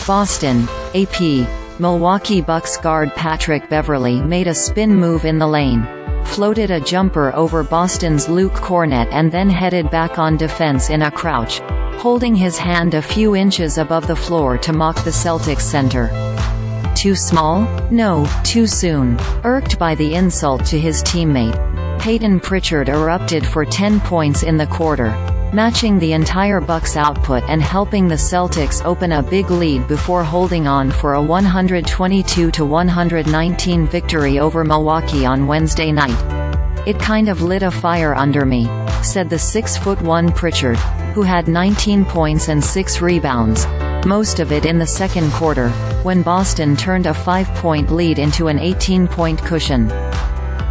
Boston, AP. Milwaukee Bucks guard Patrick Beverley made a spin move in the lane, floated a jumper over Boston's Luke Kornet and then headed back on defense in a crouch, holding his hand a few inches above the floor to mock the Celtics center. Too small? No, too soon. Irked by the insult to his teammate, Payton Pritchard erupted for 10 points in the quarter, matching the entire Bucks output and helping the Celtics open a big lead before holding on for a 122-119 victory over Milwaukee on Wednesday night. "It kind of lit a fire under me," said the 6'1" Pritchard, who had 19 points and 6 rebounds, most of it in the second quarter, when Boston turned a 5-point lead into an 18-point cushion.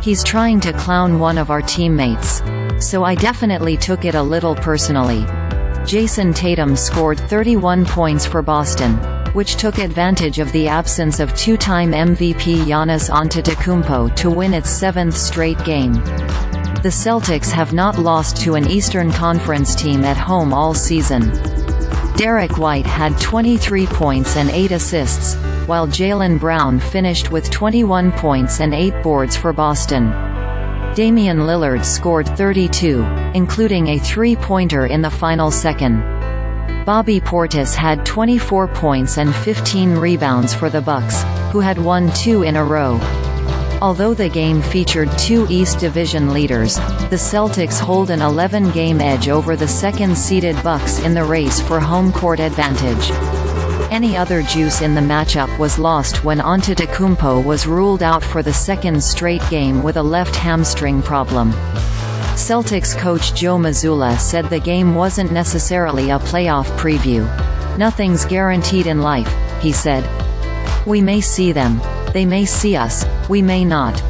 "He's trying to clown one of our teammates. So I definitely took it a little personally." Jayson Tatum scored 31 points for Boston, which took advantage of the absence of two-time MVP Giannis Antetokounmpo to win its 7th straight game. The Celtics have not lost to an Eastern Conference team at home all season. Derrick White had 23 points and 8 assists, while Jaylen Brown finished with 21 points and 8 boards for Boston. Damian Lillard scored 32, including a three-pointer in the final second. Bobby Portis had 24 points and 15 rebounds for the Bucks, who had won 2 in a row. Although the game featured 2 East Division leaders, the Celtics hold an 11-game edge over the second-seeded Bucks in the race for home court advantage. Any other juice in the matchup was lost when Antetokounmpo was ruled out for the second straight game with a left hamstring problem. Celtics coach Joe Mazzulla said the game wasn't necessarily a playoff preview. "Nothing's guaranteed in life," he said. "We may see them. They may see us. We may not.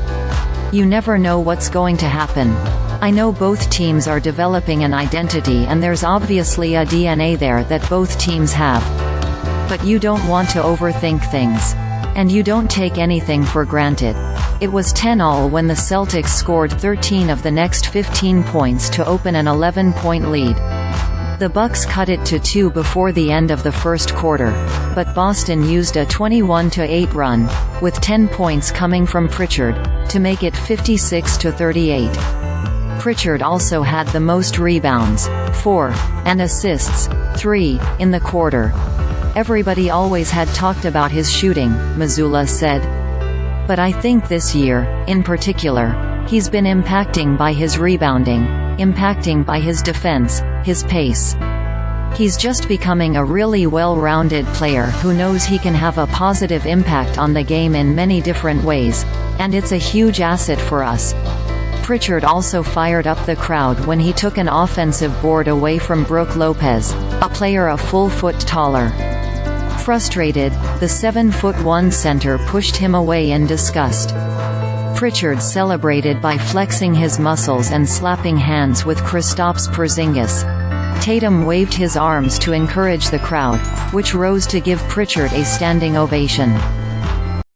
You never know what's going to happen. I know both teams are developing an identity and there's obviously a DNA there that both teams have. But you don't want to overthink things. And you don't take anything for granted." It was 10-all when the Celtics scored 13 of the next 15 points to open an 11-point lead. The Bucks cut it to 2 before the end of the first quarter, but Boston used a 21-8 run, with 10 points coming from Pritchard, to make it 56-38. Pritchard also had the most rebounds, 4, and assists, 3, in the quarter. "Everybody always had talked about his shooting," Mazzulla said. "But I think this year, in particular, he's been impacting by his rebounding, impacting by his defense, his pace. He's just becoming a really well-rounded player who knows he can have a positive impact on the game in many different ways, and it's a huge asset for us." Pritchard also fired up the crowd when he took an offensive board away from Brook Lopez, a player a full foot taller. Frustrated, the 7'1" center pushed him away in disgust. Pritchard celebrated by flexing his muscles and slapping hands with Kristaps Porzingis. Tatum waved his arms to encourage the crowd, which rose to give Pritchard a standing ovation.